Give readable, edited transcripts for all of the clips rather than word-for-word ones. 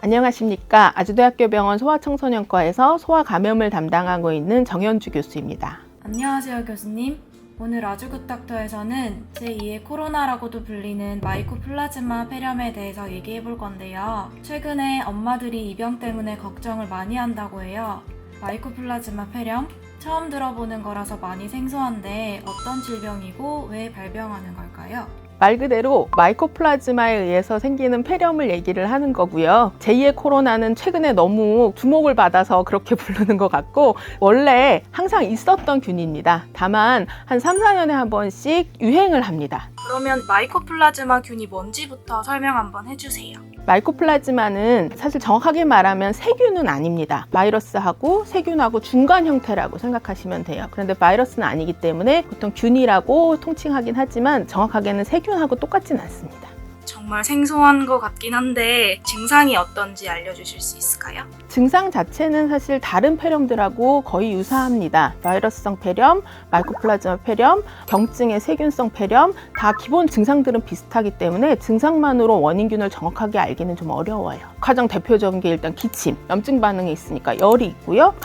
안녕하십니까. 아주대학교병원 소아청소년과에서 소아감염을 담당하고 있는 정현주 교수입니다. 안녕하세요 교수님. 오늘 아주굿닥터에서는 제2의 코로나라고도 불리는 마이코플라즈마 폐렴에 대해서 얘기해 볼 건데요. 최근에 엄마들이 이 병 때문에 걱정을 많이 한다고 해요. 마이코플라즈마 폐렴? 처음 들어보는 거라서 많이 생소한데 어떤 질병이고 왜 발병하는 걸까요? 말 그대로 마이코플라즈마에 의해서 생기는 폐렴을 얘기를 하는 거고요. 제2의 코로나는 최근에 너무 주목을 받아서 그렇게 부르는 것 같고 원래 항상 있었던 균입니다. 다만 한 3, 4년에 한 번씩 유행을 합니다. 그러면 마이코플라즈마 균이 뭔지부터 설명 한번 해주세요. 마이코플라즈마는 사실 정확하게 말하면 세균은 아닙니다. 바이러스하고 세균하고 중간 형태라고 생각하시면 돼요. 그런데 바이러스는 아니기 때문에 보통 균이라고 통칭하긴 하지만 정확하게는 세균하고 똑같진 않습니다. 정말 생소한 것 같긴 한데 증상이 어떤지 알려주실 수 있을까요? 증상 자체는 사실 다른 폐렴들하고 거의 유사합니다. 바이러스성 폐렴, 마이코플라즈마 폐렴, 경증의 세균성 폐렴 다 기본 증상들은 비슷하기 때문에 증상만으로 원인균을 정확하게 알기는 좀 어려워요. 가장 대표적인 게 일단 기침, 염증 반응이 있으니까 열이 있고요.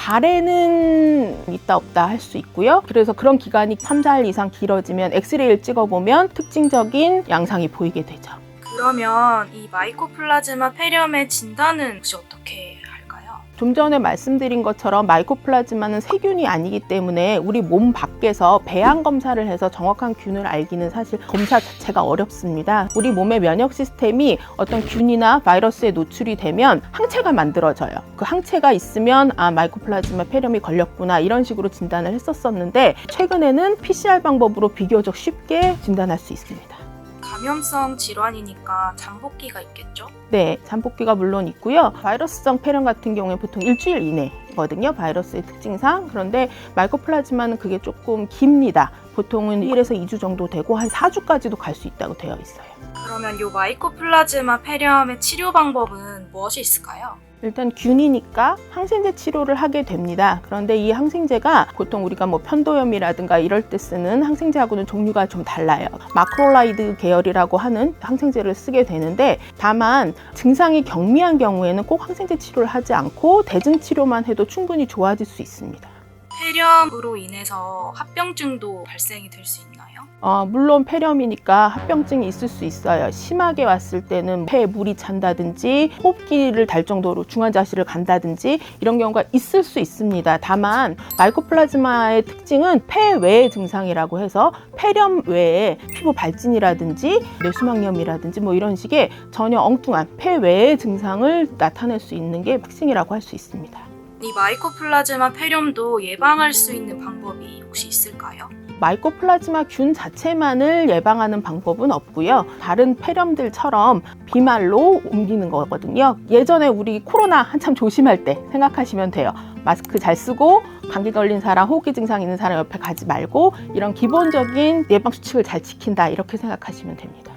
가래는 있다 없다 할 수 있고요. 그래서 그런 기간이 3, 4일 이상 길어지면 엑스레이를 찍어보면 특징적인 양상이 보이게 되죠. 그러면 이 마이코플라즈마 폐렴의 진단은 혹시 어떻게 할까요? 좀 전에 말씀드린 것처럼 마이코플라즈마는 세균이 아니기 때문에 우리 몸 밖에서 배양 검사를 해서 정확한 균을 알기는 사실 검사 자체가 어렵습니다. 우리 몸의 면역 시스템이 어떤 균이나 바이러스에 노출이 되면 항체가 만들어져요. 그 항체가 있으면 마이코플라즈마 폐렴이 걸렸구나 이런 식으로 진단을 했었었는데 최근에는 PCR 방법으로 비교적 쉽게 진단할 수 있습니다. 감염성 질환이니까 잠복기가 있겠죠? 네, 잠복기가 물론 있고요. 바이러스성 폐렴 같은 경우에 보통 일주일 이내거든요. 바이러스의 특징상. 그런데 마이코플라즈마는 그게 조금 깁니다. 보통은 1에서 2주 정도 되고 한 4주까지도 갈 수 있다고 되어 있어요. 그러면 이 마이코플라즈마 폐렴의 치료 방법은 무엇이 있을까요? 일단 균이니까 항생제 치료를 하게 됩니다. 그런데 이 항생제가 보통 우리가 편도염이라든가 이럴 때 쓰는 항생제하고는 종류가 좀 달라요. 마크롤라이드 계열이라고 하는 항생제를 쓰게 되는데 다만 증상이 경미한 경우에는 꼭 항생제 치료를 하지 않고 대증 치료만 해도 충분히 좋아질 수 있습니다. 폐렴으로 인해서 합병증도 발생이 될 수 있나요? 물론 폐렴이니까 합병증이 있을 수 있어요. 심하게 왔을 때는 폐에 물이 찬다든지 호흡기를 달 정도로 중환자실을 간다든지 이런 경우가 있을 수 있습니다. 다만 마이코플라즈마의 특징은 폐외의 증상이라고 해서 폐렴 외에 피부 발진이라든지 뇌수막염이라든지 이런 식의 전혀 엉뚱한 폐외의 증상을 나타낼 수 있는 게 특징이라고 할 수 있습니다. 이 마이코플라즈마 폐렴도 예방할 수 있는 방법이 혹시 있을까요? 마이코플라즈마 균 자체만을 예방하는 방법은 없고요. 다른 폐렴들처럼 비말로 옮기는 거거든요. 예전에 우리 코로나 한참 조심할 때 생각하시면 돼요. 마스크 잘 쓰고 감기 걸린 사람, 호흡기 증상 있는 사람 옆에 가지 말고 이런 기본적인 예방 수칙을 잘 지킨다 이렇게 생각하시면 됩니다.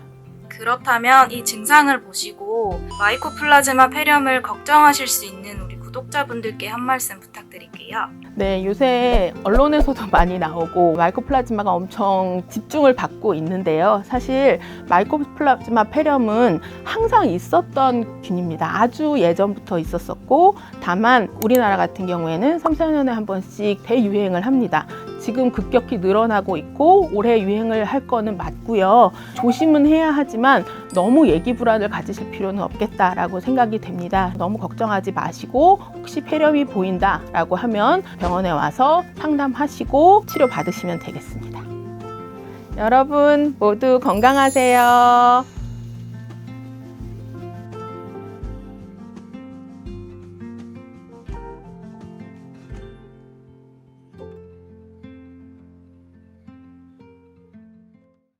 그렇다면 이 증상을 보시고 마이코플라즈마 폐렴을 걱정하실 수 있는 우리 구독자분들께 한 말씀 부탁드릴게요. 네, 요새 언론에서도 많이 나오고 마이코플라즈마가 엄청 집중을 받고 있는데요. 사실 마이코플라즈마 폐렴은 항상 있었던 균입니다. 아주 예전부터 있었었고 다만 우리나라 같은 경우에는 3, 4년에 한 번씩 대유행을 합니다. 지금 급격히 늘어나고 있고 올해 유행을 할 거는 맞고요. 조심은 해야 하지만 너무 예기 불안을 가지실 필요는 없겠다라고 생각이 됩니다. 너무 걱정하지 마시고 혹시 폐렴이 보인다라고 하면 병원에 와서 상담하시고 치료 받으시면 되겠습니다. 여러분 모두 건강하세요.